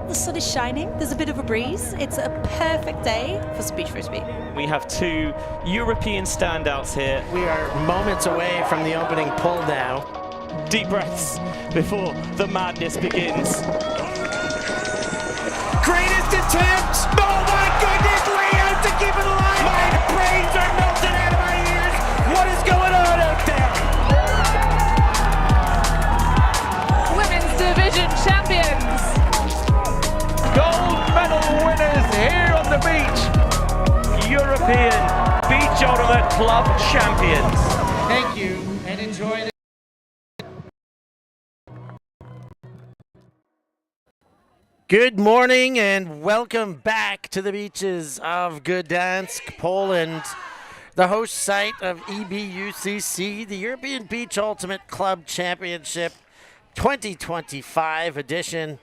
The sun is shining, there's a bit of a breeze. It's a perfect day for speech frisbee. We have two European standouts here. We are moments away from the opening pull now. Deep breaths before the madness begins. Greatest attempt! Oh my goodness, layout to keep it alive! My brains are melting out of my ears! What is going on out there? Women's division champions! Gold medal winners here on the beach! European Beach Ultimate Club champions. Thank you and enjoy the Good morning and welcome back to the beaches of Gdańsk, Poland, the host site of EBUCC, the European Beach Ultimate Club Championship 2025 edition.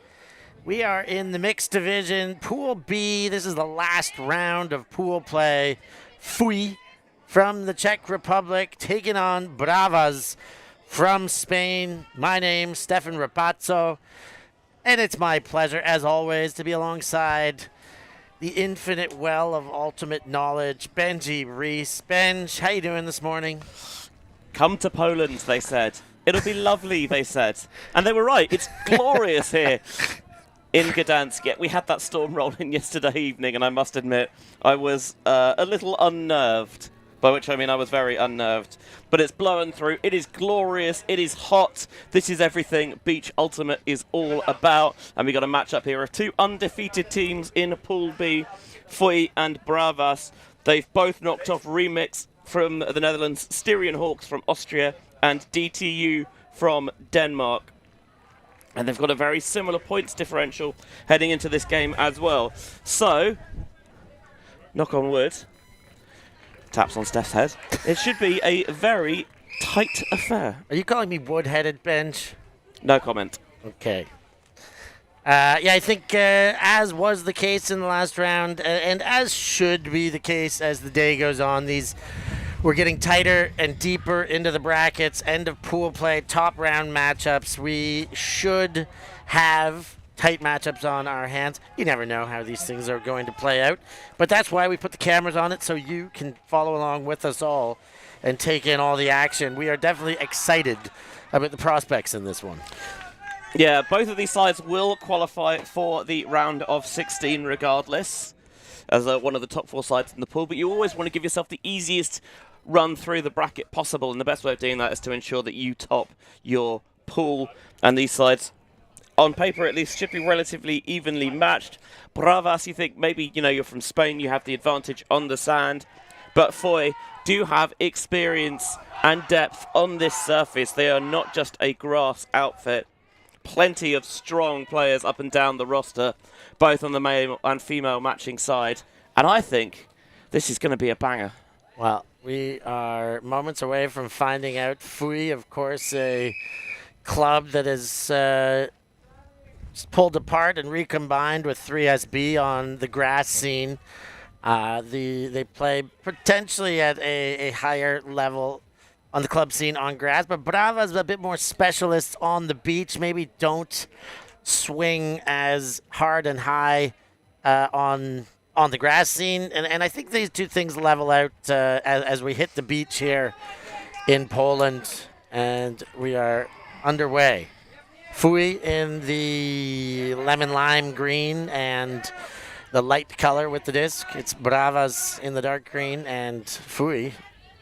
We are in the mixed division, Pool B. This is the last round of pool play. F.U.J from the Czech Republic taking on Bravas from Spain. My name's Stefan Rapazzo. And it's my pleasure, as always, to be alongside the infinite well of ultimate knowledge, Benji Reese. Benj, how you doing this morning? Come to Poland, they said. It'll be lovely, they said. And they were right. It's glorious here in Gdańsk. Yet we had that storm rolling yesterday evening, and I must admit, I was a little unnerved. By which I mean I was very unnerved. But it's blowing through. It is glorious. It is hot. This is everything Beach Ultimate is all about. And we got a matchup here of two undefeated teams in Pool B, F.U.J and Bravas. They've both knocked off Remix from the Netherlands, Styrian Hawks from Austria, and DTU from Denmark. And they've got a very similar points differential heading into this game as well. So, knock on wood. Taps on Steph's head. It should be a very tight affair. Are you calling me wood-headed, Benj? No comment. Okay. Yeah, I think as was the case in the last round, and as should be the case as the day goes on, we're getting tighter and deeper into the brackets, end of pool play, top round matchups. We should have tight matchups on our hands. You never know how these things are going to play out, but that's why we put the cameras on it so you can follow along with us all and take in all the action. We are definitely excited about the prospects in this one. Yeah, both of these sides will qualify for the round of 16 regardless, as one of the top four sides in the pool, but you always want to give yourself the easiest run through the bracket possible, and the best way of doing that is to ensure that you top your pool, and these sides on paper, at least, should be relatively evenly matched. Bravas, you think maybe, you're from Spain, you have the advantage on the sand. But F.U.J do have experience and depth on this surface. They are not just a grass outfit. Plenty of strong players up and down the roster, both on the male and female matching side. And I think this is going to be a banger. Well, we are moments away from finding out. F.U.J, of course, a club that is pulled apart and recombined with 3SB on the grass scene. They play potentially at a higher level on the club scene on grass, but Bravas is a bit more specialists on the beach. Maybe don't swing as hard and high on the grass scene. And I think these two things level out as we hit the beach here in Poland, and we are underway. F.U.J in the lemon lime green and the light color with the disc. It's Bravas in the dark green and F.U.J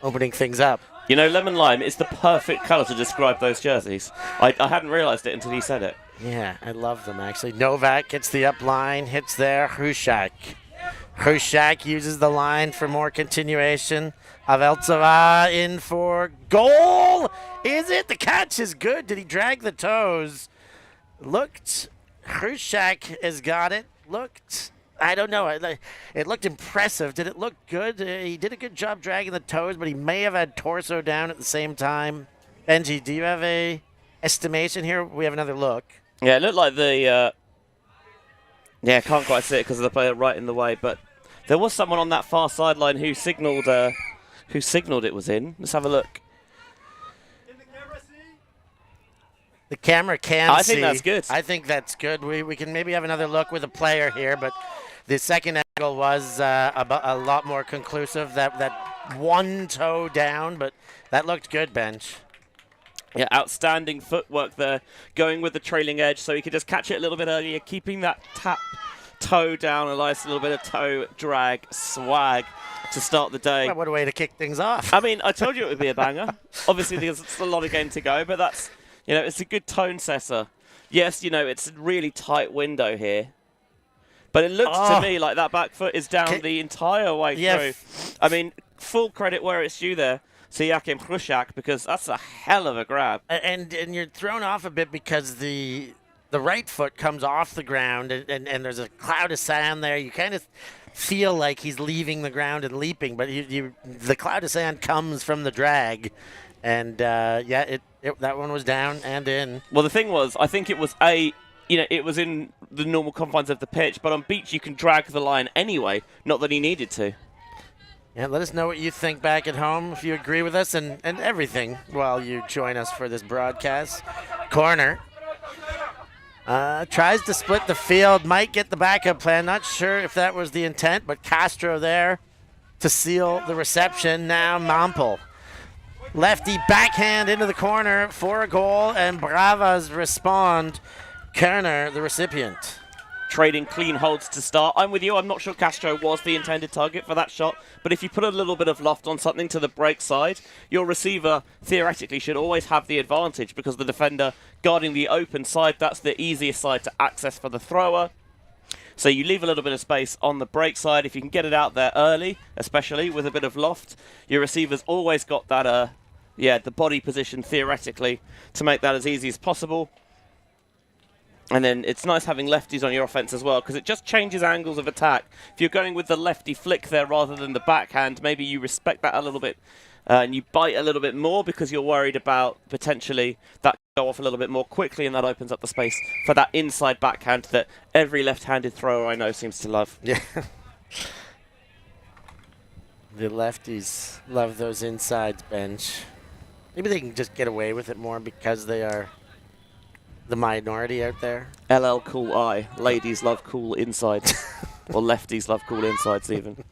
opening things up. Lemon lime is the perfect color to describe those jerseys. I hadn't realized it until you said it. Yeah, I love them actually. Novak gets the up line, hits there. Hrušák uses the line for more continuation. Aveltsova in for goal. Is it? The catch is good. Did he drag the toes? Hrušák has got it. I don't know. It looked impressive. Did it look good? He did a good job dragging the toes, but he may have had torso down at the same time. Benji, do you have a estimation here? We have another look. Yeah, it looked like the... Yeah, can't quite see it because of the player right in the way, but there was someone on that far sideline who signalled it was in. Let's have a look. The camera can I see. think that's good. I think that's good. We can maybe have another look with a player here, but the second angle was a lot more conclusive. That one toe down, but that looked good, Bench. Yeah, outstanding footwork there, going with the trailing edge, so he could just catch it a little bit earlier, keeping that tap toe down, a nice little bit of toe drag swag to start the day. Well, what a way to kick things off. I mean, I told you it would be a banger. Obviously, there's a lot of game to go, but that's, it's a good tone setter. Yes, it's a really tight window here, but it looks to me like that back foot is down the entire way through. I mean, full credit where it's due there to Joachim Hrušák, because that's a hell of a grab. And you're thrown off a bit because the right foot comes off the ground, and there's a cloud of sand there. You kind of feel like he's leaving the ground and leaping, but the cloud of sand comes from the drag. And, that one was down and in. Well, the thing was, I think it was it was in the normal confines of the pitch, but on beach you can drag the line anyway, not that he needed to. Yeah, let us know what you think back at home, if you agree with us and everything while you join us for this broadcast. Corner. Tries to split the field, might get the backup plan. Not sure if that was the intent, but Castro there to seal the reception. Now Mampel. Lefty backhand into the corner for a goal, and Bravas respond. Kerner, the recipient. Trading clean holds to start. I'm with you. I'm not sure Castro was the intended target for that shot, but if you put a little bit of loft on something to the break side, your receiver theoretically should always have the advantage, because the defender guarding the open side, that's the easiest side to access for the thrower. So you leave a little bit of space on the break side. If you can get it out there early, especially with a bit of loft, your receiver's always got that, the body position theoretically to make that as easy as possible. And then it's nice having lefties on your offense as well, because it just changes angles of attack. If you're going with the lefty flick there rather than the backhand, maybe you respect that a little bit and you bite a little bit more because you're worried about potentially that go off a little bit more quickly, and that opens up the space for that inside backhand that every left-handed thrower I know seems to love. Yeah. The lefties love those insides, Bench. Maybe they can just get away with it more because they are the minority out there. LL Cool I. Ladies love cool insides. Or lefties love cool insides even.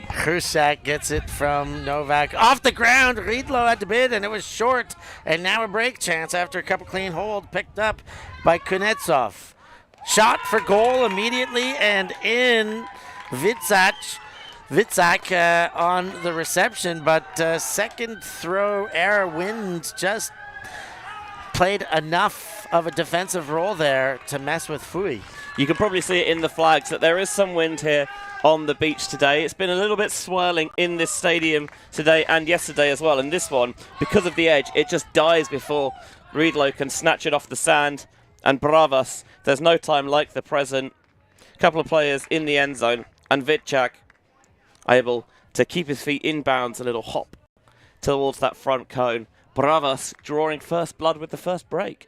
Hrušák gets it from Novak. Off the ground, Riedlo at the bid, and it was short. And now a break chance after a couple clean hold picked up by Kunetsov. Shot for goal immediately, and in Witzak on the reception, but second throw error. Wind just played enough of a defensive role there to mess with F.U.J. You can probably see it in the flags that there is some wind here on the beach today. It's been a little bit swirling in this stadium today and yesterday as well. And this one, because of the edge, it just dies before Riedlo can snatch it off the sand. And Bravas, there's no time like the present. A couple of players in the end zone, and Witzak able to keep his feet inbounds, a little hop towards that front cone. Bravas drawing first blood with the first break.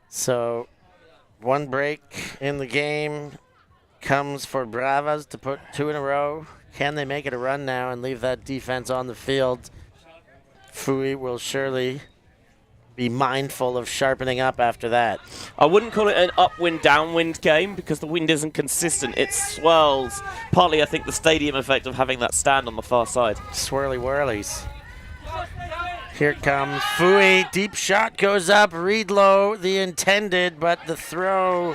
So one break in the game comes for Bravas to put two in a row. Can they make it a run now and leave that defense on the field? F.U.J. will surely be mindful of sharpening up after that. I wouldn't call it an upwind, downwind game because the wind isn't consistent. It swirls. Partly, I think, the stadium effect of having that stand on the far side. Swirly whirlies. Here comes F.U.J. Deep shot goes up. Riedlo, the intended, but the throw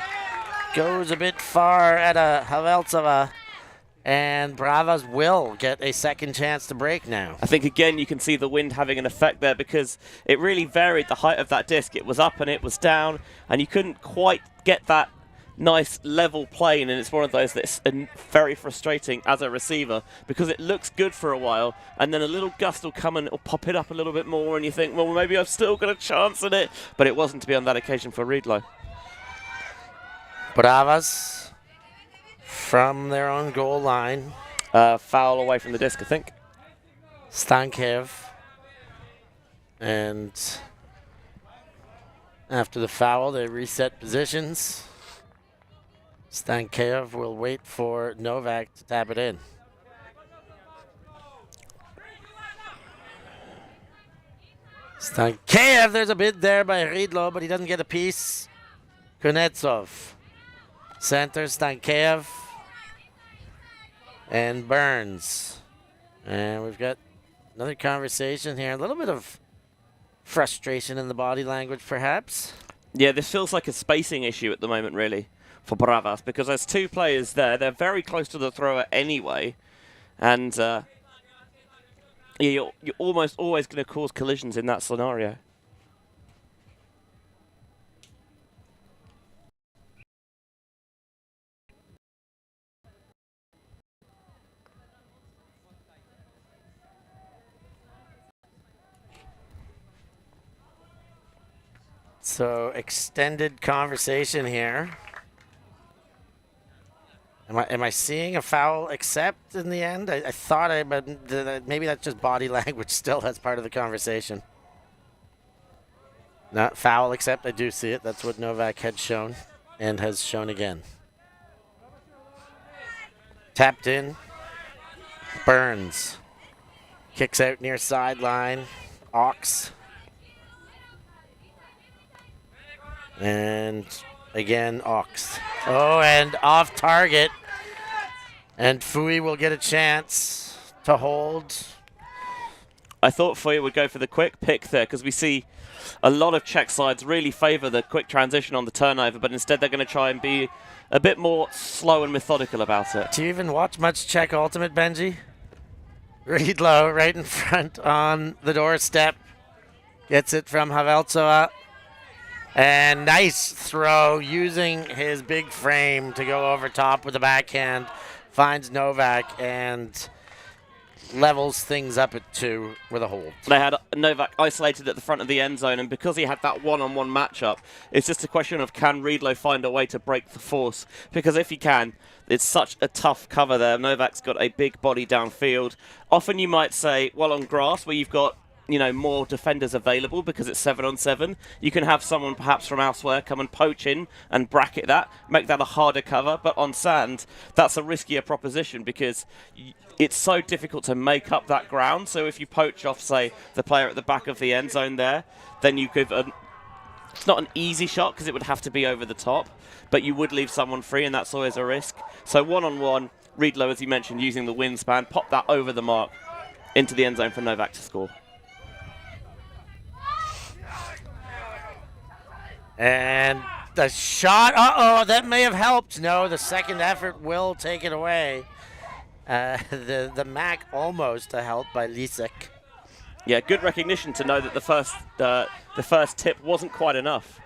goes a bit far at a Haveltsova. And Bravas will get a second chance to break now. I think, again, you can see the wind having an effect there because it really varied the height of that disc. It was up and it was down, and you couldn't quite get that nice level plane, and it's one of those that's very frustrating as a receiver because it looks good for a while, and then a little gust will come and it'll pop it up a little bit more, and you think, well, maybe I've still got a chance at it. But it wasn't to be on that occasion for Riedlo. Bravas from their own goal line. Foul away from the disc, I think. Stankev. And after the foul, they reset positions. Stankev will wait for Novak to tap it in. Stankeyev, there's a bid there by Ridlo, but he doesn't get a piece. Kunetsov. Center, Stankeyev. And Burns. And we've got another conversation here. A little bit of frustration in the body language, perhaps. Yeah, this feels like a spacing issue at the moment, really, for Bravas, because there's two players there. They're very close to the thrower anyway. And yeah, you're almost always going to cause collisions in that scenario. So, extended conversation here. Am I seeing a foul accept in the end? I thought but maybe that's just body language still as part of the conversation. Not foul accept, I do see it. That's what Novak had shown and has shown again. Tapped in. Burns. Kicks out near sideline. Ox. And again, Ox. Oh, and off target. And F.U.J will get a chance to hold. I thought F.U.J would go for the quick pick there because we see a lot of Czech sides really favour the quick transition on the turnover, but instead they're going to try and be a bit more slow and methodical about it. Do you even watch much Czech Ultimate, Benji? Ridlo right in front on the doorstep. Gets it from Haveltsova. And nice throw using his big frame to go over top with the backhand. Finds Novak and levels things up at 2 with a hold. They had Novak isolated at the front of the end zone, and because he had that one-on-one matchup, it's just a question of can Ridlo find a way to break the force? Because if he can, it's such a tough cover there. Novak's got a big body downfield. Often you might say, well, on grass where you've got more defenders available because it's 7-on-7. You can have someone perhaps from elsewhere come and poach in and bracket that, make that a harder cover. But on sand, that's a riskier proposition because it's so difficult to make up that ground. So if you poach off, say, the player at the back of the end zone there, then you could... it's not an easy shot because it would have to be over the top, but you would leave someone free, and that's always a risk. So one-on-one, Ridlo, as you mentioned, using the wingspan, pop that over the mark into the end zone for Novak to score. And the shot, that may have helped. No, the second effort will take it away. The Mac almost a help by Lisek. Yeah, good recognition to know that the first tip wasn't quite enough.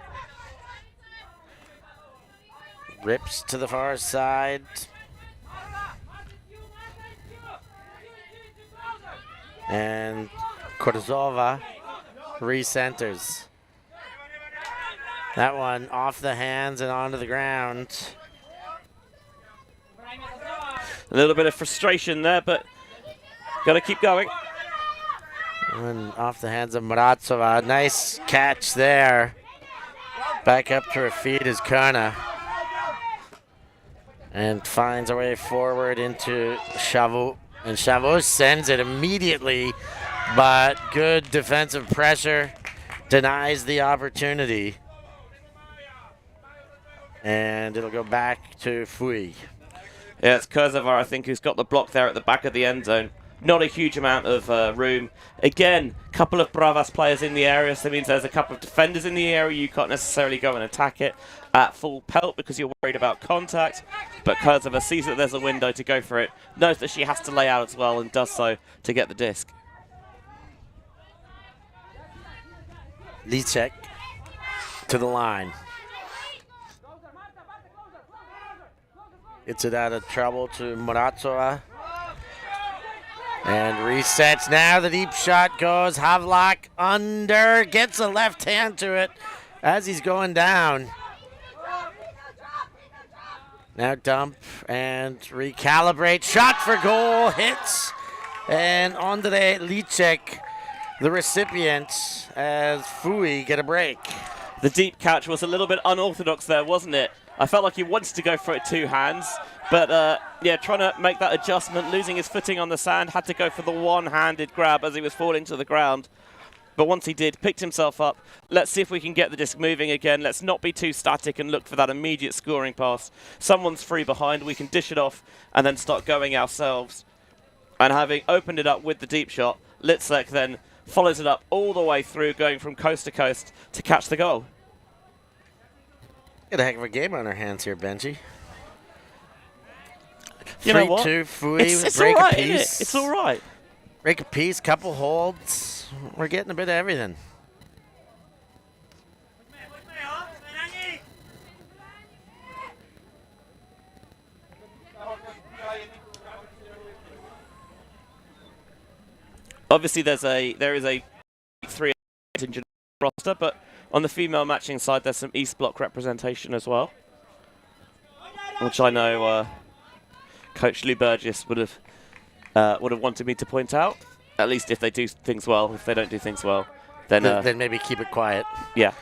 Rips to the far side. And Kurzova recenters. That one off the hands and onto the ground. A little bit of frustration there, but got to keep going. And off the hands of Muratova. Nice catch there. Back up to her feet is Kerna. And finds her way forward into Chavot. And Chavot sends it immediately, but good defensive pressure denies the opportunity. And it'll go back to F.U.J. Yeah, it's Kurzavar, I think, who's got the block there at the back of the end zone. Not a huge amount of room. Again, a couple of Bravas players in the area, so that means there's a couple of defenders in the area. You can't necessarily go and attack it at full pelt because you're worried about contact. But Kurzavar sees that there's a window to go for it, knows that she has to lay out as well, and does so to get the disc. Lisek to the line. Gets it out of trouble to Muratova. And resets now. The deep shot goes. Havlak under. Gets a left hand to it as he's going down. Now dump and recalibrate. Shot for goal. Hits. And Andrei Lisek, the recipient, as F.U.J get a break. The deep catch was a little bit unorthodox there, wasn't it? I felt like he wanted to go for it 2 hands, but yeah, trying to make that adjustment, losing his footing on the sand, had to go for the one-handed grab as he was falling to the ground. But once he did, picked himself up. Let's see if we can get the disc moving again. Let's not be too static and look for that immediate scoring pass. Someone's free behind. We can dish it off and then start going ourselves. And having opened it up with the deep shot, Litzek then follows it up all the way through, going from coast to coast to catch the goal. Got a heck of a game on our hands here, Benji. You know what? 3-2, F.U.J, It's break all a right, isn't piece. it? It's all right. Break a piece, couple holds. We're getting a bit of everything. Obviously, there is a 3 contingent roster, but on the female matching side, there's some East Bloc representation as well, which I know Coach Lou Burgess would have wanted me to point out. At least if they do things well. If they don't do things well, then maybe keep it quiet. Yeah.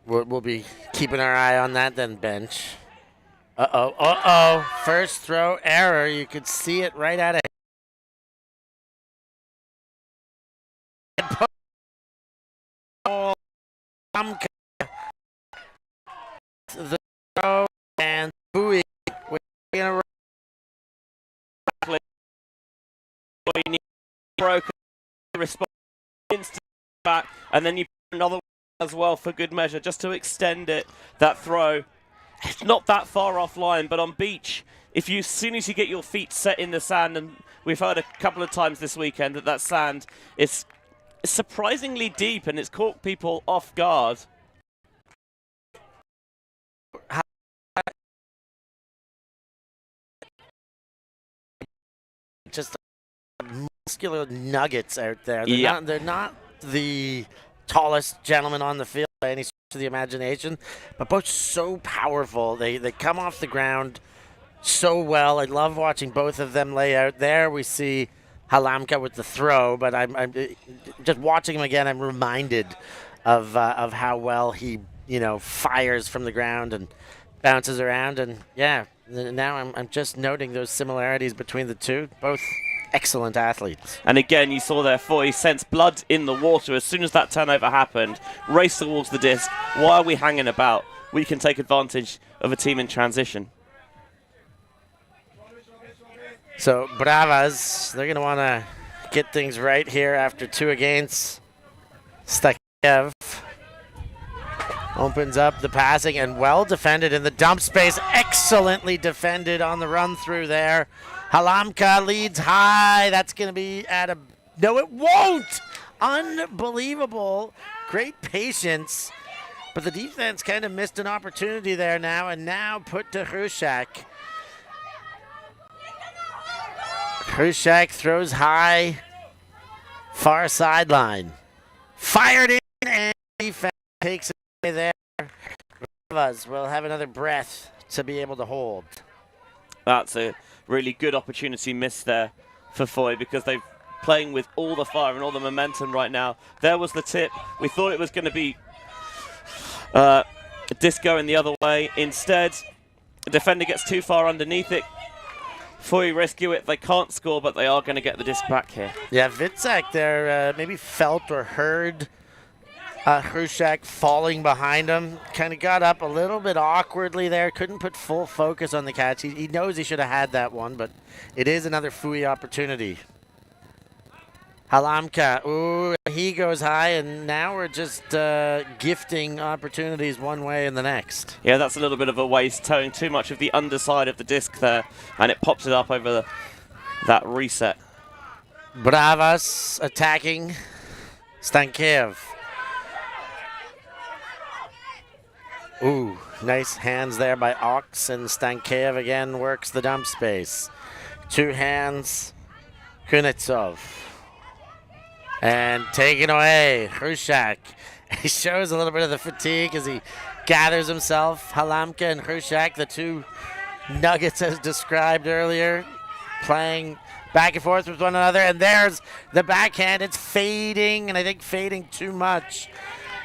We'll be keeping our eye on that then, bench. Uh-oh. First throw error. You could see it right at it. The throw and F.U.J in a row. Broken response back, and then you put another one as well for good measure, just to extend it. That throw, it's not that far offline, but on beach, as soon as you get your feet set in the sand, and we've heard a couple of times this weekend that sand is surprisingly deep, and it's caught people off guard. Just muscular nuggets out there. They're not the tallest gentlemen on the field by any stretch of the imagination, but both so powerful. They come off the ground so well. I love watching both of them lay out. There we see Halamka with the throw, but I'm just watching him again. I'm reminded of how well he fires from the ground and bounces around. And yeah, now I'm just noting those similarities between the two. Both excellent athletes. And again, you saw there F.U.J sense blood in the water as soon as that turnover happened, raced towards the disc. Why are we hanging about? We can take advantage of a team in transition. So Bravas, they're going to want to get things right here after 2 against. Stakiev opens up the passing and well defended in the dump space. Excellently defended on the run through there. Halamka leads high. That's going to be at a... No, it won't! Unbelievable. Great patience. But the defense kind of missed an opportunity there now, and now put to Hrushak. Hrushak throws high. Far sideline. Fired in, and defense takes it away there. Bravas will have another breath to be able to hold. That's a really good opportunity missed there for F.U.J because they're playing with all the fire and all the momentum right now. There was the tip. We thought it was going to be a disc going the other way. Instead, the defender gets too far underneath it. F.U.J rescue it. They can't score, but they are going to get the disc back here. Yeah, Witzek there maybe felt or heard Hrushak falling behind him. Kind of got up a little bit awkwardly there. Couldn't put full focus on the catch. He knows he should have had that one, but it is another F.U.J opportunity. Halamka, ooh, he goes high, and now we're just gifting opportunities one way and the next. Yeah, that's a little bit of a waste, towing too much of the underside of the disc there, and it pops it up over that reset. Bravas attacking Stankev. Ooh, nice hands there by Ox, and Stankev again works the dump space. 2 hands, Kunetsov. And taken away, Hrushak. He shows a little bit of the fatigue as he gathers himself. Halamka and Hrushak, the 2 nuggets as described earlier, playing back and forth with one another. And there's the backhand. It's fading, and I think fading too much.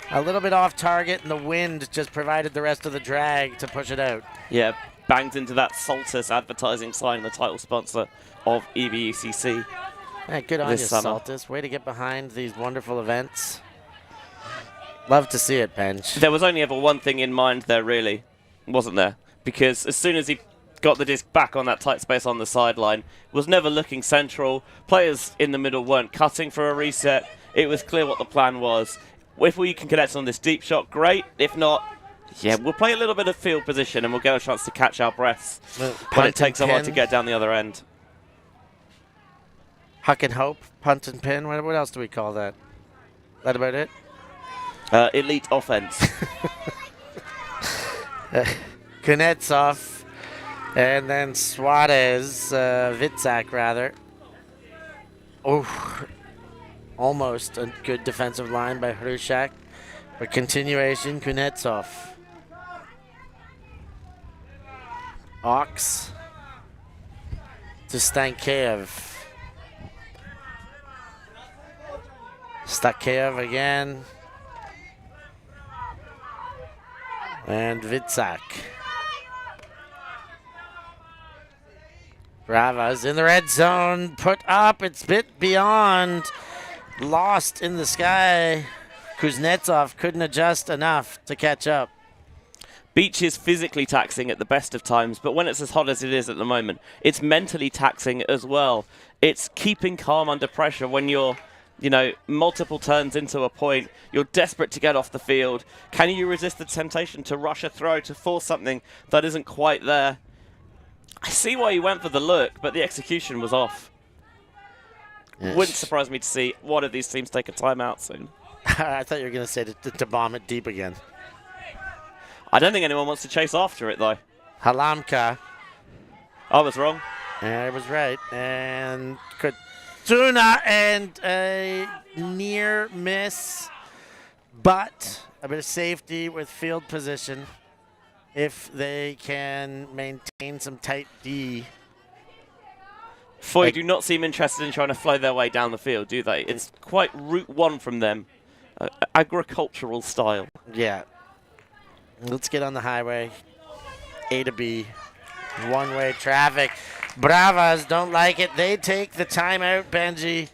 A little bit off target, and the wind just provided the rest of the drag to push it out. Yeah, banged into that Saltus advertising sign, the title sponsor of EBUCC. Hey, good on you, this summer. Saltis. Way to get behind these wonderful events. Love to see it, Bench. There was only ever one thing in mind there, really, wasn't there? Because as soon as he got the disc back on that tight space on the sideline, was never looking central. Players in the middle weren't cutting for a reset. It was clear what the plan was. If we can connect on this deep shot, great. If not, yeah, we'll play a little bit of field position and we'll get a chance to catch our breaths when it takes a while to get down the other end. Huck and hope, punt and pin. What else do we call that? That about it? Elite offense. Kuznetsov, and then Suarez, Witzak rather. Oh, almost a good defensive line by Hrushak. But continuation, Kuznetsov. Ox to Stankev. Stakev again. And Witzak. Bravas in the red zone. Put up. It's bit beyond. Lost in the sky. Kuznetsov couldn't adjust enough to catch up. Beach is physically taxing at the best of times, but when it's as hot as it is at the moment, it's mentally taxing as well. It's keeping calm under pressure when you're, you know, multiple turns into a point. You're desperate to get off the field. Can you resist the temptation to rush a throw, to force something that isn't quite there? I see why you went for the look, but the execution was off. Yes. Wouldn't surprise me to see one of these teams take a timeout soon. I thought you were going to say to bomb it deep again. I don't think anyone wants to chase after it, though. Halamka. I was wrong. I was right. And Kutsuna, and a near miss, but a bit of safety with field position if they can maintain some tight D. F.U.J do not seem interested in trying to flow their way down the field, do they? It's quite route one from them. Agricultural style. Yeah. Let's get on the highway. A to B. One-way traffic. Bravas don't like it. They take the timeout, Benji.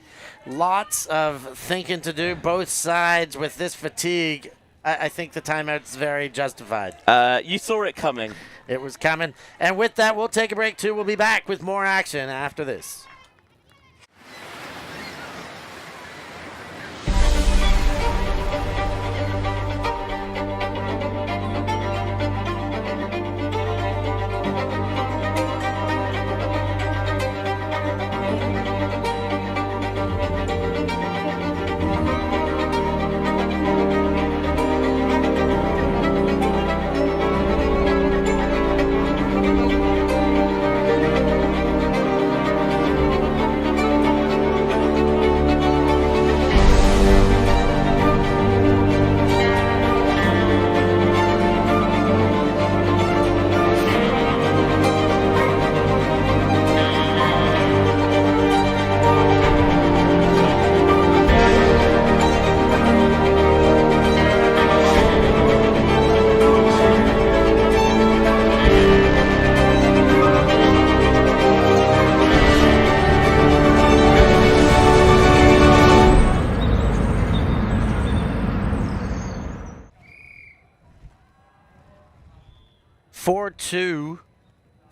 Lots of thinking to do, both sides with this fatigue. I think the timeout's very justified. You saw it coming. It was coming. And with that, we'll take a break, too. We'll be back with more action after this.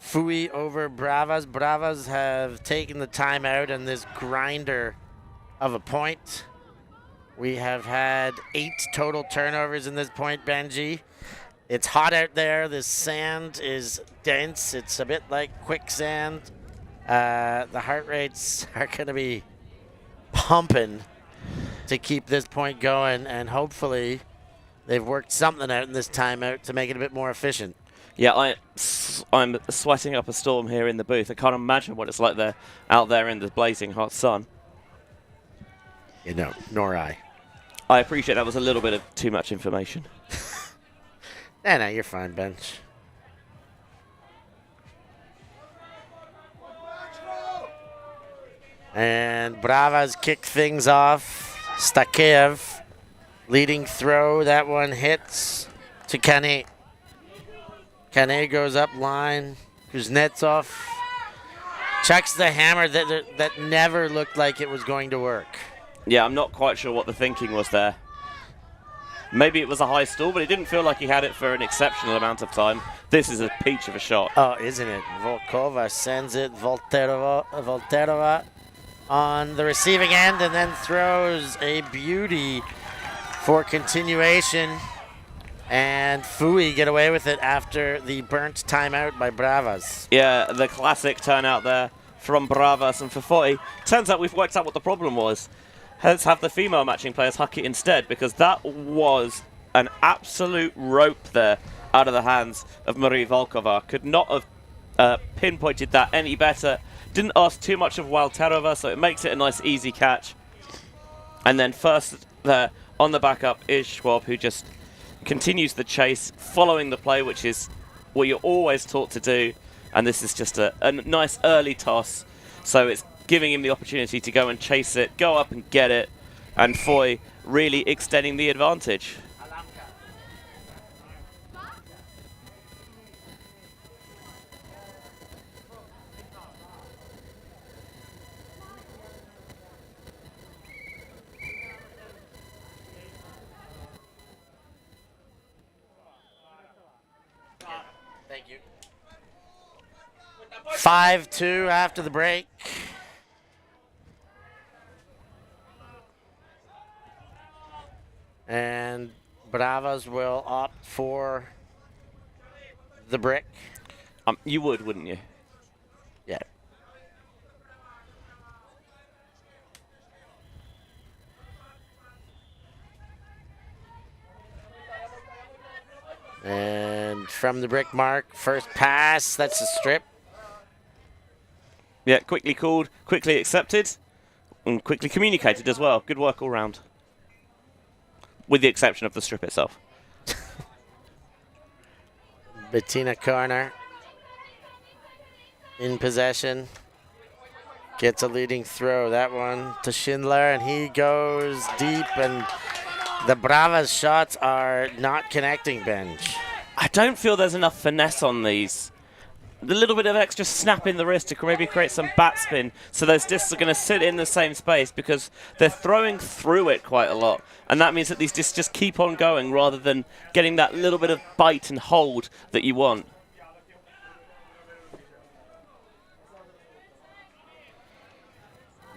F.U.J over Bravas. Bravas have taken the timeout and this grinder of a point. We have had 8 total turnovers in this point, Benji. It's hot out there. This sand is dense. It's a bit like quicksand. The heart rates are going to be pumping to keep this point going, and hopefully they've worked something out in this timeout to make it a bit more efficient. Yeah, I'm sweating up a storm here in the booth. I can't imagine what it's like there, out there in the blazing hot sun. You know, nor I. I appreciate that was a little bit of too much information. No, you're fine, Bench. And Bravas kick things off. Stakev leading throw. That one hits to Kane. Kane goes up line. Kuznetsov chucks the hammer that never looked like it was going to work. Yeah, I'm not quite sure what the thinking was there. Maybe it was a high stall, but it didn't feel like he had it for an exceptional amount of time. This is a peach of a shot. Oh, isn't it? Volkova sends it. Volterova on the receiving end and then throws a beauty for continuation. And F.U.J get away with it after the burnt timeout by Bravas. Yeah, the classic turnout there from Bravas and F.U.J. Turns out we've worked out what the problem was. Let's have the female matching players huck it instead, because that was an absolute rope there out of the hands of Marie Volkova. Could not have pinpointed that any better. Didn't ask too much of Walterova, so it makes it a nice easy catch. And then first there on the backup is Schwab, who just continues the chase, following the play, which is what you're always taught to do. And this is just a nice early toss, so it's giving him the opportunity to go and chase it, go up and get it, and F.U.J really extending the advantage. Thank you. 5-2 after the break. And Bravas will opt for the brick. You would, wouldn't you? Yeah. And from the brick mark, first pass, that's a strip. Yeah, quickly called, quickly accepted, and quickly communicated as well. Good work all round. With the exception of the strip itself. Bettina Corner in possession. Gets a leading throw. That one to Schindler, and he goes deep, and the Bravas shots are not connecting, Benj. I don't feel there's enough finesse on these. The little bit of extra snap in the wrist to maybe create some backspin, so those discs are going to sit in the same space because they're throwing through it quite a lot. And that means that these discs just keep on going rather than getting that little bit of bite and hold that you want.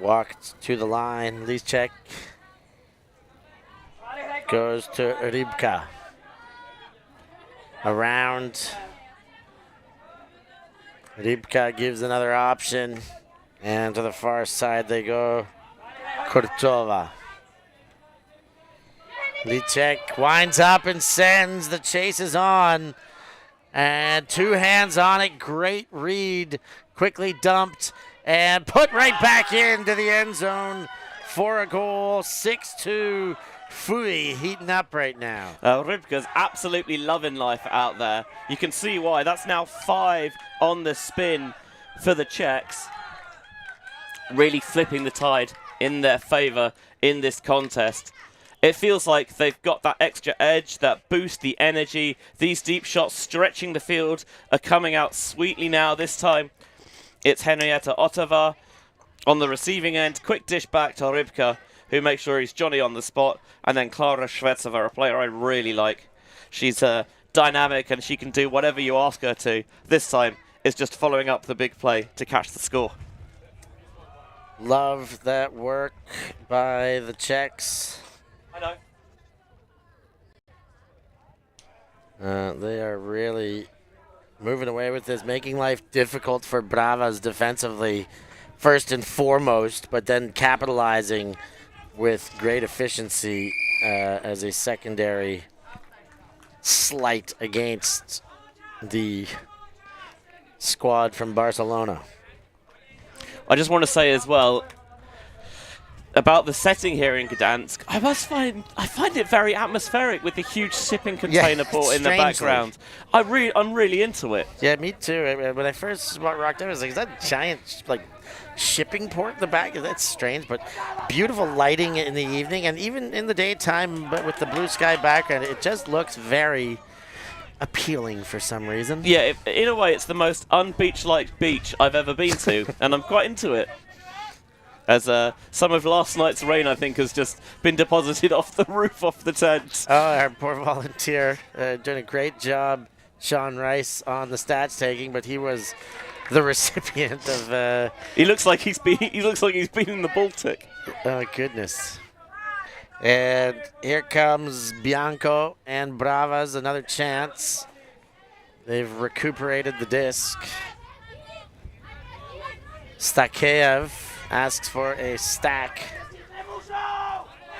Walked to the line. Lischek goes to Rybka. Around. Rybka gives another option. And to the far side they go. Kurtova. Lischek winds up and sends. The chase is on. And two hands on it. Great read. Quickly dumped. And put right back into the end zone for a goal. 6-2. F.U.J heating up right now. Rybka's absolutely loving life out there. You can see why. That's now 5 on the spin for the Czechs. Really flipping the tide in their favor in this contest. It feels like they've got that extra edge, that boost, the energy. These deep shots stretching the field are coming out sweetly now. This time it's Henrietta Ottava on the receiving end. Quick dish back to Rybka, who makes sure he's Johnny on the spot. And then Klara Shvetsova, a player I really like. She's dynamic and she can do whatever you ask her to. This time is just following up the big play to catch the score. Love that work by the Czechs. I know. They are really moving away with this, making life difficult for Bravas defensively, first and foremost, but then capitalizing with great efficiency as a secondary slight against the squad from Barcelona. I just want to say as well about the setting here in Gdańsk. I find it very atmospheric with the huge shipping container port in the background. I'm really into it. Yeah, me too. When I first rocked in, I was like, is that giant shipping port in the back? That's strange, but beautiful lighting in the evening, and even in the daytime, but with the blue sky background, it just looks very appealing for some reason. Yeah, in a way, it's the most unbeach-like beach I've ever been to, and I'm quite into it. As some of last night's rain, I think, has just been deposited off the roof of the tent. Oh, our poor volunteer doing a great job, Sean Rice, on the stats taking, but he was the recipient of. He looks like he's been. He looks like he's been in the Baltic. Oh goodness! And here comes Bianco and Bravas, another chance. They've recuperated the disc. Stakeev asks for a stack.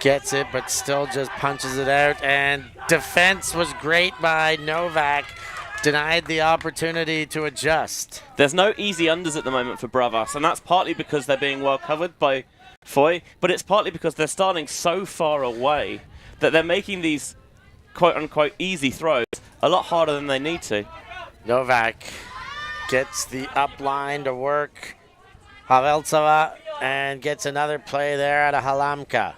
Gets it, but still just punches it out. And defense was great by Novak. Denied the opportunity to adjust. There's no easy unders at the moment for Bravas, and that's partly because they're being well covered by F.U.J, but it's partly because they're starting so far away that they're making these quote-unquote easy throws a lot harder than they need to. Novak gets the up line to work. Haveltsova and gets another play there out of Halamka.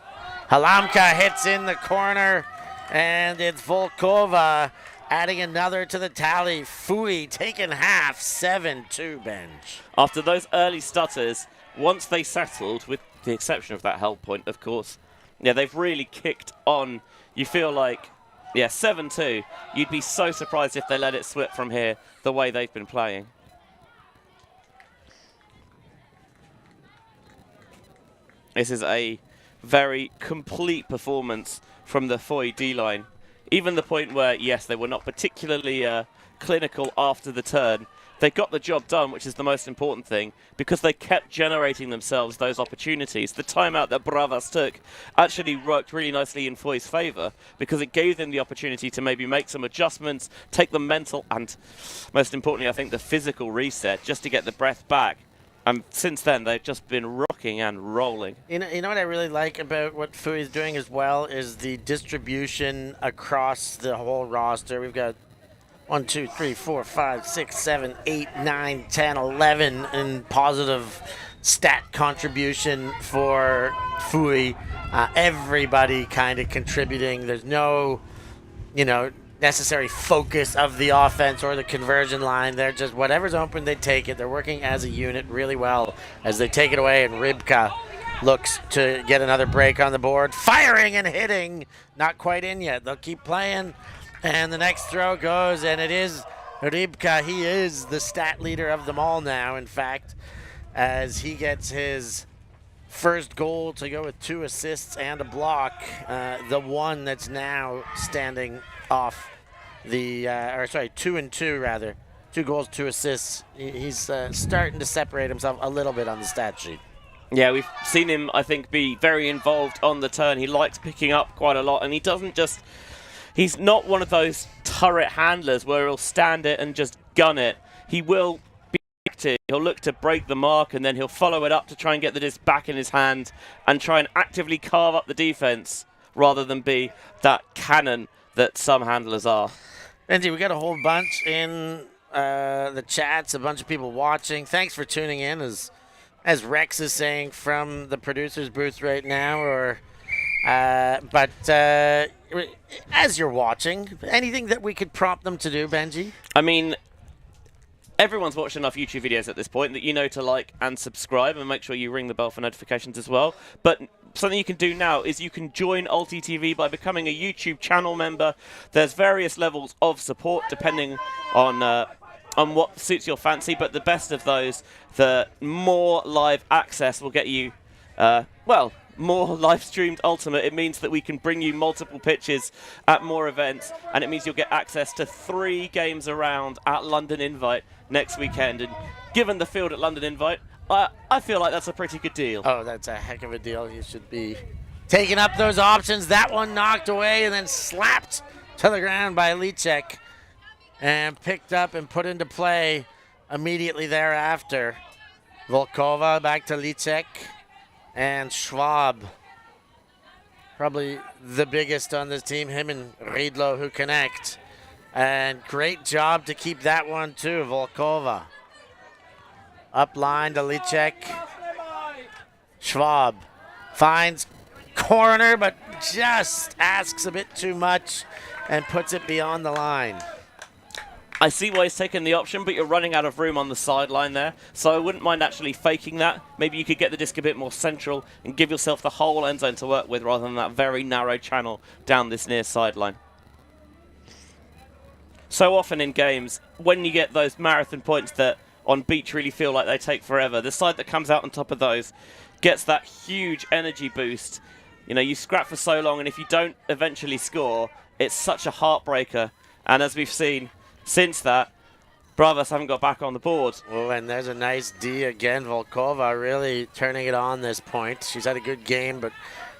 Halamka hits in the corner, and it's Volkova adding another to the tally. F.U.J taking half, 7-2 bench. After those early stutters, once they settled, with the exception of that held point, of course, yeah, they've really kicked on. You feel like, yeah, 7-2. You'd be so surprised if they let it slip from here the way they've been playing. This is a very complete performance from the F.U.J D-line. Even the point where, yes, they were not particularly clinical after the turn, they got the job done, which is the most important thing, because they kept generating themselves those opportunities. The timeout that Bravas took actually worked really nicely in F.U.J's favour, because it gave them the opportunity to maybe make some adjustments, take the mental and, most importantly, I think, the physical reset, just to get the breath back. And since then, they've just been rocking and rolling. You know what I really like about what F.U.J is doing as well is the distribution across the whole roster. We've got 1, 2, 3, 4, 5, 6, 7, 8, 9, 10, 11 in positive stat contribution for F.U.J. Everybody kind of contributing. There's no, necessary focus of the offense or the conversion line. They're just whatever's open, they take it. They're working as a unit really well as they take it away, and Rybka looks to get another break on the board. Firing and hitting. Not quite in yet. They'll keep playing. And the next throw goes, and it is Rybka. He is the stat leader of them all now, in fact, as he gets his first goal to go with 2 assists and a block. The one that's now standing off the, 2 and 2 rather. 2 goals, 2 assists. He's starting to separate himself a little bit on the stat sheet. Yeah, we've seen him, I think, be very involved on the turn. He likes picking up quite a lot, and he doesn't just... He's not one of those turret handlers where he'll stand it and just gun it. He will be active. He'll look to break the mark, and then he'll follow it up to try and get the disc back in his hand and try and actively carve up the defense rather than be that cannon that some handlers are. Benji, we got a whole bunch in the chats, a bunch of people watching. Thanks for tuning in, as Rex is saying from the producer's booth right now. But as you're watching, anything that we could prompt them to do, Benji? I mean, everyone's watched enough YouTube videos at this point that you know to like and subscribe, and make sure you ring the bell for notifications as well. But something you can do now is you can join ulti.TV by becoming a YouTube channel member. There's various levels of support depending on what suits your fancy, but the best of those, the more live access will get you, more live-streamed Ultimate. It means that we can bring you multiple pitches at more events, and it means you'll get access to 3 games around at London Invite next weekend. And given the field at London Invite, I feel like that's a pretty good deal. Oh, that's a heck of a deal. You should be taking up those options. That one knocked away and then slapped to the ground by Licek and picked up and put into play immediately thereafter. Volkova back to Licek. And Schwab, probably the biggest on this team, him and Riedlo who connect. And great job to keep that one too, Volkova. Up line to Licek. Schwab finds corner, but just asks a bit too much and puts it beyond the line. I see why he's taking the option, but you're running out of room on the sideline there. So I wouldn't mind actually faking that. Maybe you could get the disc a bit more central and give yourself the whole end zone to work with rather than that very narrow channel down this near sideline. So often in games, when you get those marathon points that on beach really feel like they take forever, the side that comes out on top of those gets that huge energy boost. You know, you scrap for so long, and if you don't eventually score, it's such a heartbreaker. And as we've seen since that, Bravas haven't got back on the board. Oh, and there's a nice D again. Volkova really turning it on this point. She's had a good game, but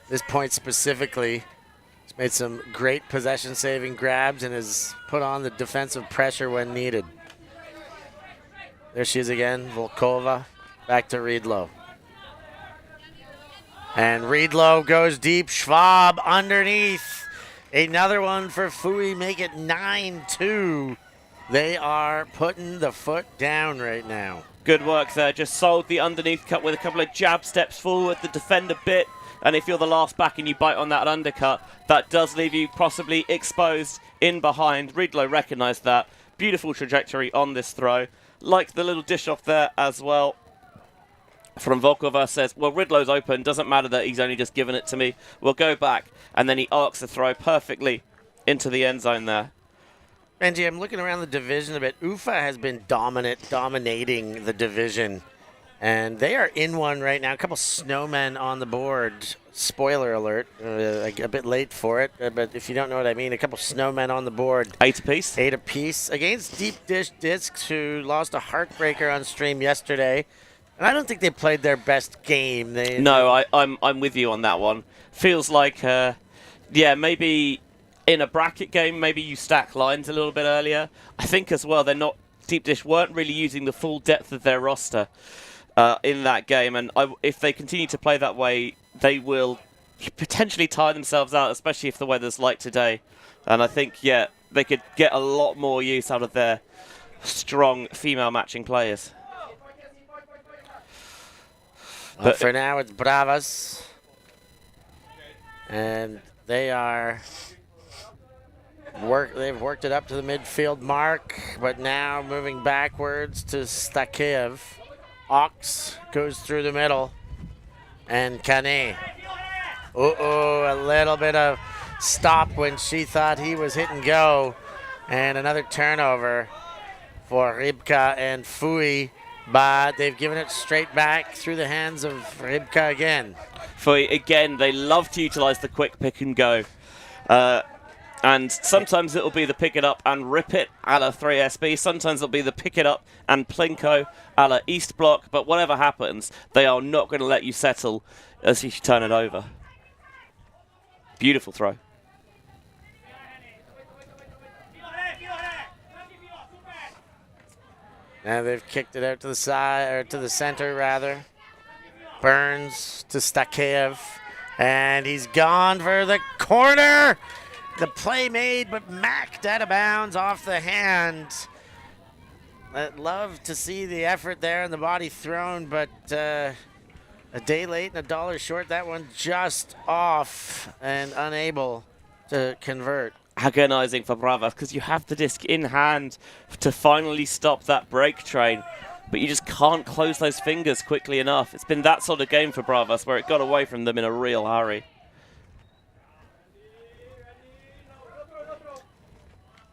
this point specifically, she's made some great possession-saving grabs and has put on the defensive pressure when needed. There she is again, Volkova. Back to Riedlo. And Riedlo goes deep. Schwab underneath. Another one for F.U.J. Make it 9-2. They are putting the foot down right now. Good work there. Just sold the underneath cut with a couple of jab steps forward, the defender bit. And if you're the last back and you bite on that undercut, that does leave you possibly exposed in behind. Riedlo recognised that. Beautiful trajectory on this throw. Like the little dish off there as well. From Volkova says, well, Riedlo's open. Doesn't matter that he's only just given it to me. We'll go back. And then he arcs the throw perfectly into the end zone there. Benji, I'm looking around the division a bit. UFA has been dominating the division. And they are in one right now. A couple snowmen on the board. Spoiler alert. A bit late for it. But if you don't know what I mean, a couple snowmen on the board. 8 apiece. 8 apiece. Against Deep Dish Discs, who lost a heartbreaker on stream yesterday. And I don't think they played their best game. No, I'm with you on that one. Feels like, yeah, maybe in a bracket game, maybe you stack lines a little bit earlier. I think as well, Deep Dish weren't really using the full depth of their roster in that game. And if they continue to play that way, they will potentially tire themselves out, especially if the weather's like today. And I think, yeah, they could get a lot more use out of their strong female matching players. But for now, it's Bravas. And they are they've worked it up to the midfield mark, but now moving backwards to Stakev. Ox goes through the middle. And Kane. A little bit of stop when she thought he was hit and go. And another turnover for Rybka and F.U.J. But they've given it straight back through the hands of Rybka again. F.U.J. again, they love to utilize the quick pick and go. And sometimes it'll be the pick it up and rip it a la 3SB. Sometimes it'll be the pick it up and plinko a la East Block. But whatever happens, they are not going to let you settle as you turn it over. Beautiful throw. Now they've kicked it out to the side, or to the center rather. Burns to Stakev, and he's gone for the corner. The play made, but macked out of bounds off the hand. I'd love to see the effort there and the body thrown, but a day late and $1 short. That one just off and unable to convert. Agonizing for Bravas because you have the disc in hand to finally stop that break train, but you just can't close those fingers quickly enough. It's been that sort of game for Bravas where it got away from them in a real hurry.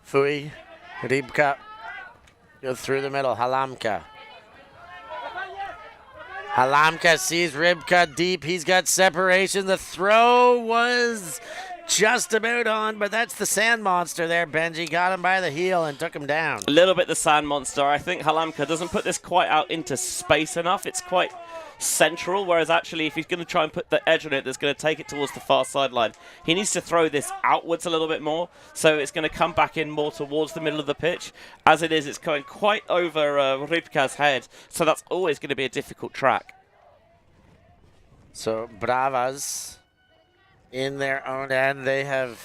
F.U.J. Rybka go through the middle. Halamka sees Rybka deep. He's got separation. The throw was just about on, but that's the sand monster there. Benji got him by the heel and took him down. A little bit the sand monster. I think Halamka doesn't put this quite out into space enough. It's quite central, whereas actually if he's going to try and put the edge on it that's going to take it towards the far sideline, he needs to throw this outwards a little bit more, so it's going to come back in more towards the middle of the pitch. As it is, it's going quite over Rybka's head, so that's always going to be a difficult track. So Bravas in their own end, they have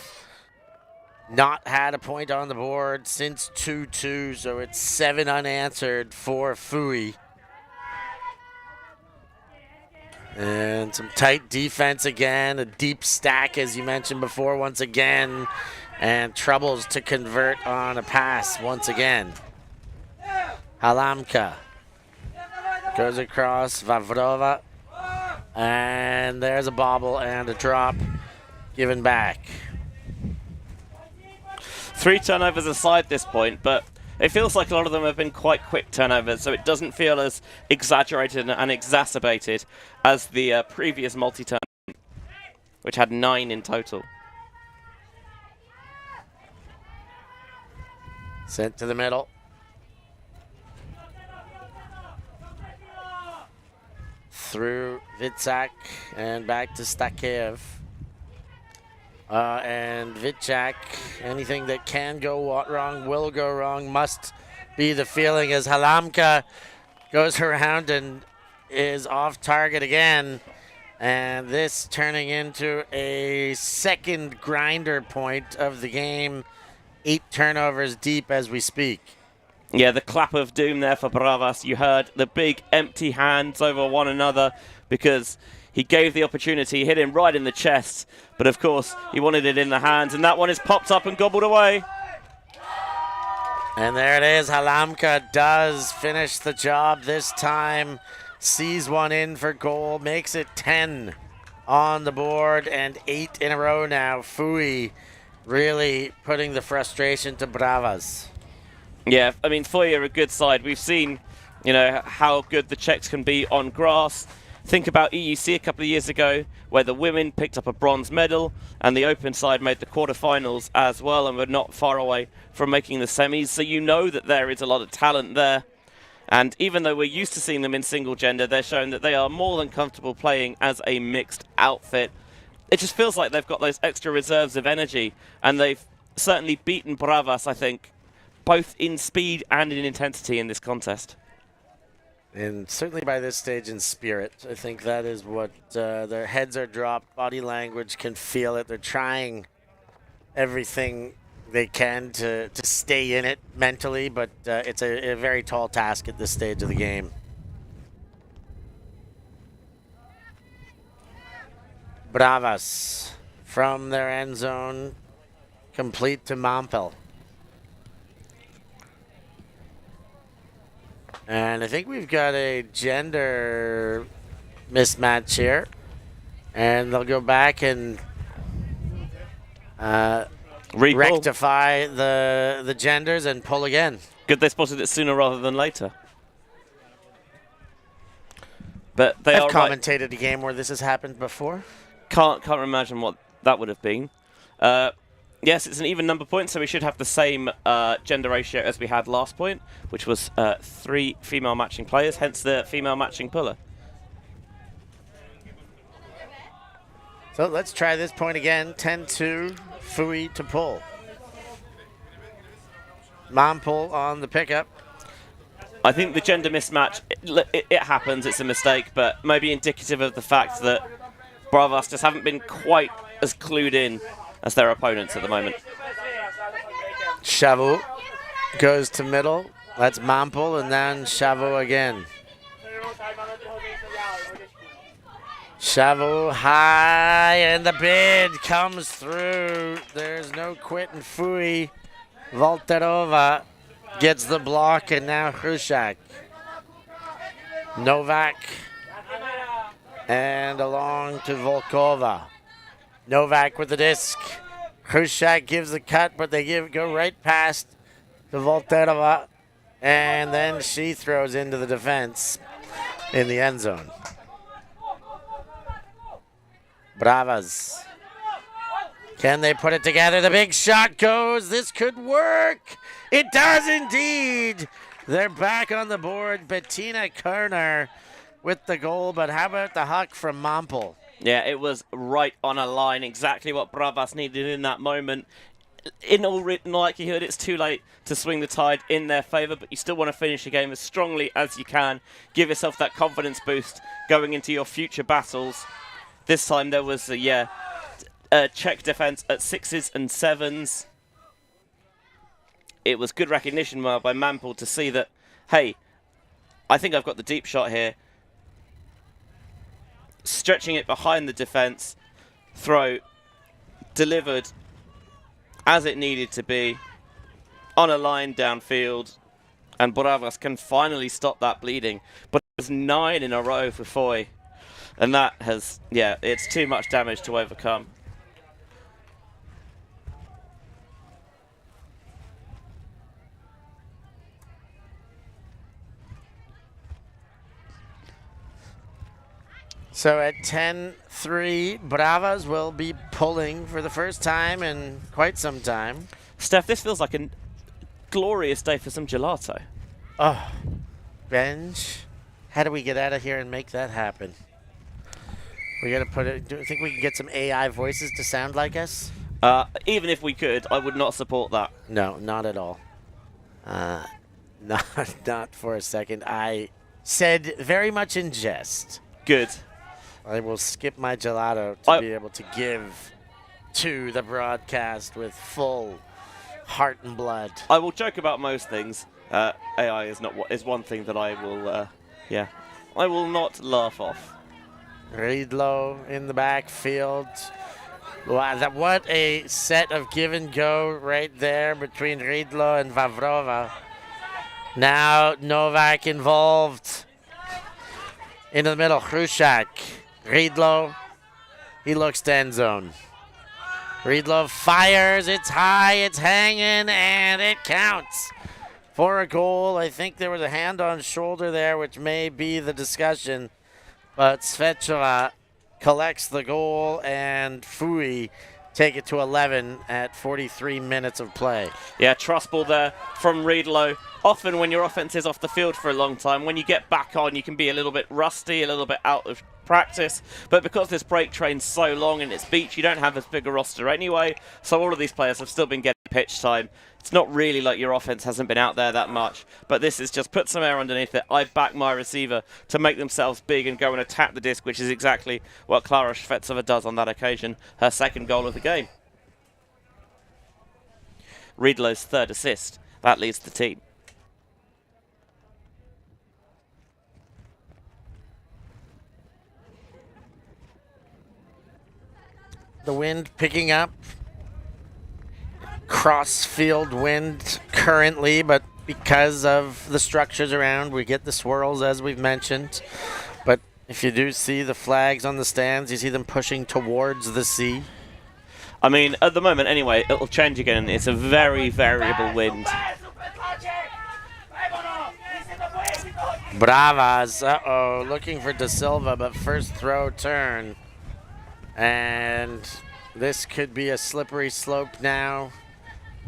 not had a point on the board since 2-2, so it's 7 unanswered for F.U.J. And some tight defense again, a deep stack as you mentioned before once again. And troubles to convert on a pass once again. Halamka goes across Vavrova. And there's a bobble and a drop given back. 3 turnovers aside this point, but it feels like a lot of them have been quite quick turnovers, so it doesn't feel as exaggerated and exacerbated as the previous multi-turn, which had 9 in total. Sent to the middle. Through Vitsak and back to Stakev. And Vitsak, anything that can go wrong will go wrong, must be the feeling as Halamka goes around and is off target again. And this turning into a second grinder point of the game. 8 turnovers deep as we speak. Yeah, the clap of doom there for Bravas. You heard the big empty hands over one another because he gave the opportunity, hit him right in the chest. But of course, he wanted it in the hands, and that one is popped up and gobbled away. And there it is. Halamka does finish the job this time. Sees one in for goal, makes it 10 on the board and 8 in a row now. F.U.J really putting the frustration to Bravas. Yeah, I mean, F.U.J are a good side. We've seen, you know, how good the Czechs can be on grass. Think about EBUCC a couple of years ago, where the women picked up a bronze medal, and the open side made the quarterfinals as well, and were not far away from making the semis. So you know that there is a lot of talent there. And even though we're used to seeing them in single gender, they're showing that they are more than comfortable playing as a mixed outfit. It just feels like they've got those extra reserves of energy, and they've certainly beaten Bravas, I think, both in speed and in intensity in this contest. And certainly by this stage in spirit, I think that is what their heads are dropped, body language can feel it. They're trying everything they can to stay in it mentally, but it's a very tall task at this stage of the game. Bravas from their end zone, complete to Mampel. And I think we've got a gender mismatch here. And they'll go back and rectify the genders and pull again. Good they spotted it sooner rather than later. But they I've are commentated a game where this has happened before. Can't imagine what that would have been. Yes, it's an even number point, so we should have the same gender ratio as we had last point, which was 3 female matching players, hence the female matching puller. So let's try this point again. 10-2, F.U.J to pull. Mampel on the pickup. I think the gender mismatch, it happens, it's a mistake, but maybe indicative of the fact that Bravas just haven't been quite as clued in as their opponents at the moment. Shavu goes to middle. That's Mampel, and then Shavu again. Shavu high, and the bid comes through. There's no quit in F.U.J. Volterova gets the block, and now Hrushak. Novak, and along to Volkova. Novak with the disc. Hrushak gives the cut, but they go right past to Volterova, and then she throws into the defense in the end zone. Bravas. Can they put it together? The big shot goes. This could work. It does indeed. They're back on the board. Bettina Kerner with the goal, but how about the huck from Mampel? Yeah, it was right on a line, exactly what Bravas needed in that moment. In all written likelihood, it's too late to swing the tide in their favour, but you still want to finish the game as strongly as you can. Give yourself that confidence boost going into your future battles. This time there was a Czech defence at 6s and 7s. It was good recognition by Mampel to see that, hey, I think I've got the deep shot here. Stretching it behind the defence, throw delivered as it needed to be, on a line downfield, and Bravas can finally stop that bleeding. But it was 9 in a row for F.U.J, and that has, yeah, it's too much damage to overcome. So at 10-3, Bravas will be pulling for the first time in quite some time. Steph, this feels like a glorious day for some gelato. Oh, Benj, how do we get out of here and make that happen? We gotta put it. Do you think we can get some AI voices to sound like us? Even if we could, I would not support that. No, not at all. Not for a second. I said very much in jest. Good. I will skip my gelato to be able to give to the broadcast with full heart and blood. I will joke about most things. AI is one thing that I will, I will not laugh off. Riedlo in the backfield. Wow, what a set of give and go right there between Riedlo and Vavrova. Now Novak involved. Into the middle, Hrushak. Riedlo, he looks to end zone. Riedlo fires, it's high, it's hanging, and it counts for a goal. I think there was a hand on shoulder there, which may be the discussion, but Svechova collects the goal, and F.U.J take it to 11 at 43 minutes of play. Yeah, trust ball there from Riedlo. Often when your offense is off the field for a long time, when you get back on, you can be a little bit rusty, a little bit out of practice. But because this break train's so long and it's beach, you don't have as big a roster anyway. So all of these players have still been getting pitch time. It's not really like your offense hasn't been out there that much. But this is just put some air underneath it. I back my receiver to make themselves big and go and attack the disc, which is exactly what Klara Shvetsova does on that occasion. Her second goal of the game. Riedlo's third assist. That leads the team. The wind picking up. Cross-field wind currently, but because of the structures around, we get the swirls as we've mentioned. But if you do see the flags on the stands, you see them pushing towards the sea. I mean, at the moment anyway, it'll change again. It's a very variable wind. Bravas, looking for Da Silva, but first throw turn. And this could be a slippery slope now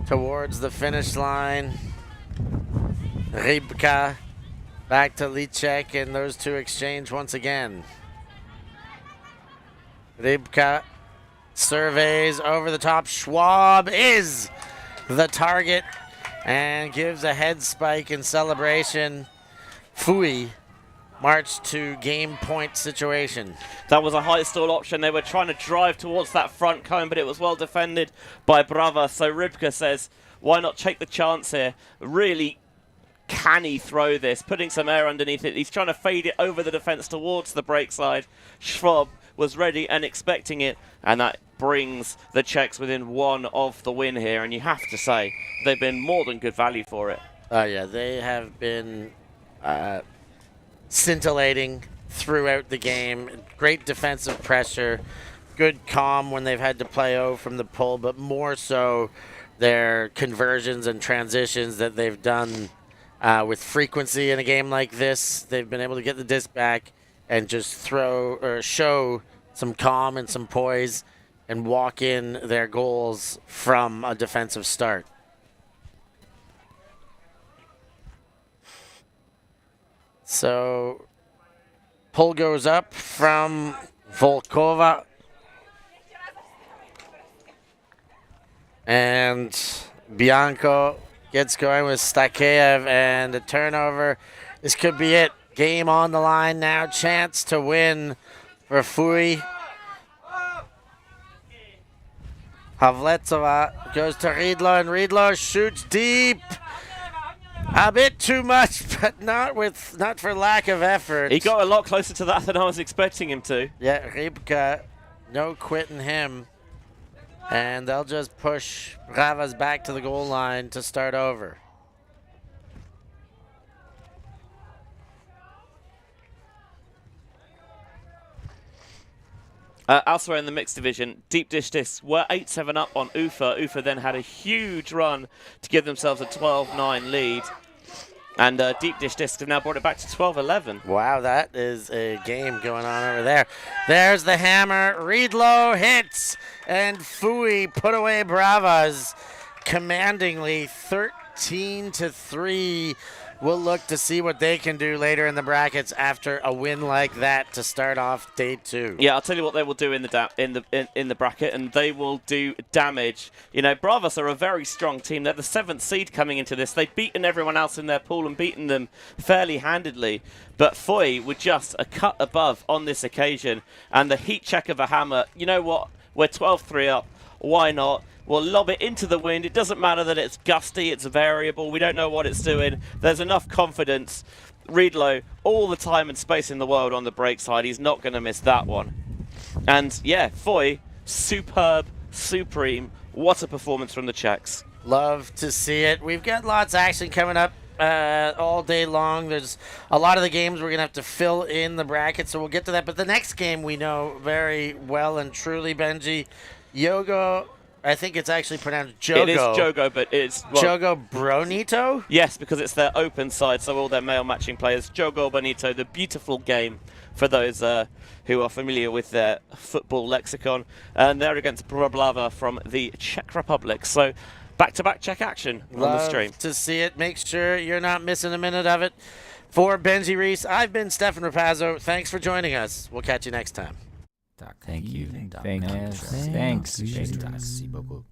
towards the finish line. Rybka back to Licek, and those two exchange once again. Rybka surveys over the top. Schwab is the target and gives a head spike in celebration. F.U.J march to game point situation. That was a high stall option. They were trying to drive towards that front cone, but it was well defended by Bravas. So Rybka says, why not take the chance here? Really canny throw this, putting some air underneath it. He's trying to fade it over the defense towards the break side. Schwab was ready and expecting it, and that brings the Czechs within one of the win here. And you have to say, they've been more than good value for it. Oh yeah, they have been scintillating throughout the game. Great defensive pressure, good calm when they've had to play from the pull, but more so their conversions and transitions that they've done with frequency in a game like this. They've been able to get the disc back and just throw or show some calm and some poise and walk in their goals from a defensive start. So, pull goes up from Volkova. And Bianco gets going with Stakeyev, and a turnover. This could be it. Game on the line now. Chance to win for F.U.J. Havletsova goes to Riedlo, and Riedlo shoots deep. A bit too much, but not for lack of effort. He got a lot closer to that than I was expecting him to. Yeah, Rybka, no quitting him. And they'll just push Bravas back to the goal line to start over. Elsewhere in the mixed division, Deep Dish Discs were 8-7 up on UFA. UFA then had a huge run to give themselves a 12-9 lead. And Deep Dish Discs have now brought it back to 12-11. Wow, that is a game going on over there. There's the hammer. Reedlow hits. And F.U.J put away Bravas commandingly 13-3. We'll look to see what they can do later in the brackets after a win like that to start off day 2. Yeah, I'll tell you what they will do in the bracket, and they will do damage. You know, Bravas are a very strong team. They're the 7th seed coming into this. They've beaten everyone else in their pool and beaten them fairly handedly. But F.U.J were just a cut above on this occasion. And the heat check of a hammer, you know what? We're 12-3 up. Why not? We'll lob it into the wind. It doesn't matter that it's gusty, it's variable. We don't know what it's doing. There's enough confidence. Reedlow, all the time and space in the world on the break side. He's not going to miss that one. And yeah, F.U.J, superb, supreme. What a performance from the Czechs. Love to see it. We've got lots of action coming up all day long. There's a lot of the games we're going to have to fill in the bracket, so we'll get to that. But the next game we know very well and truly, Benji. Yogo, I think it's actually pronounced Jogo. It is Jogo, but it's... Well, Jogo Bonito? yes, because it's their open side, so all their male matching players. Jogo Bonito, the beautiful game for those who are familiar with their football lexicon. And they're against Bravas from the Czech Republic. So back-to-back Czech action on the stream. Love to see it. Make sure you're not missing a minute of it. For Benji Reese, I've been Stefan Rapazzo. Thanks for joining us. We'll catch you next time. Thank you. Thanks. Merci beaucoup.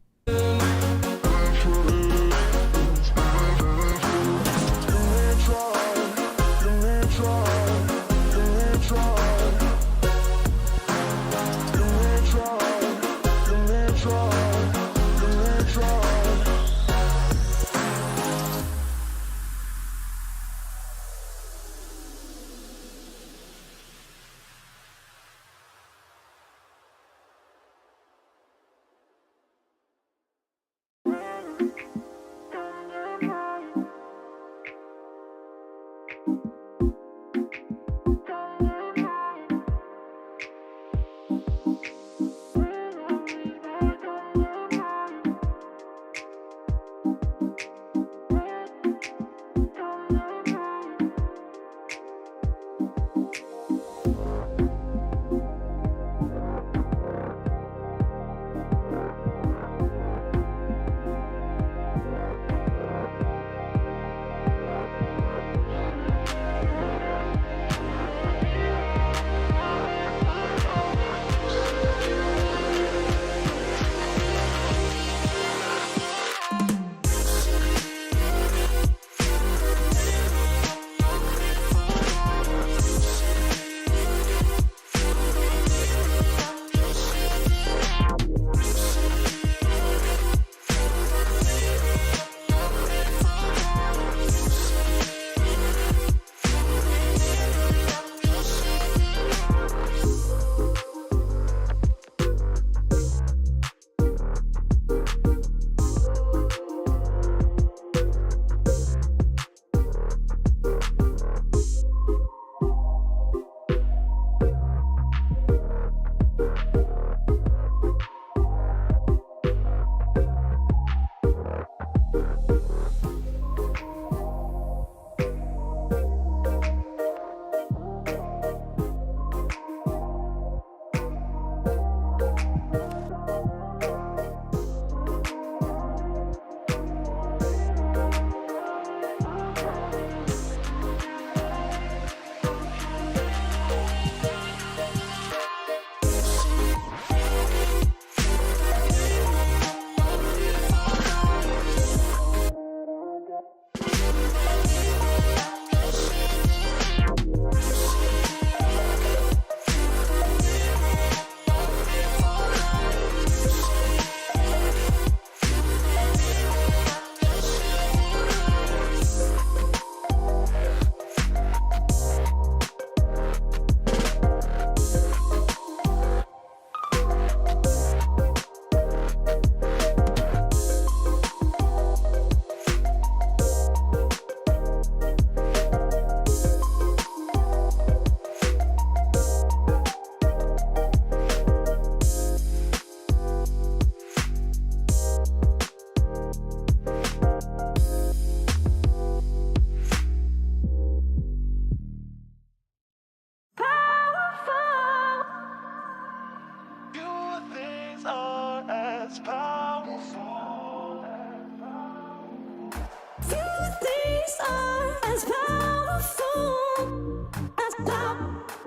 are as powerful as love.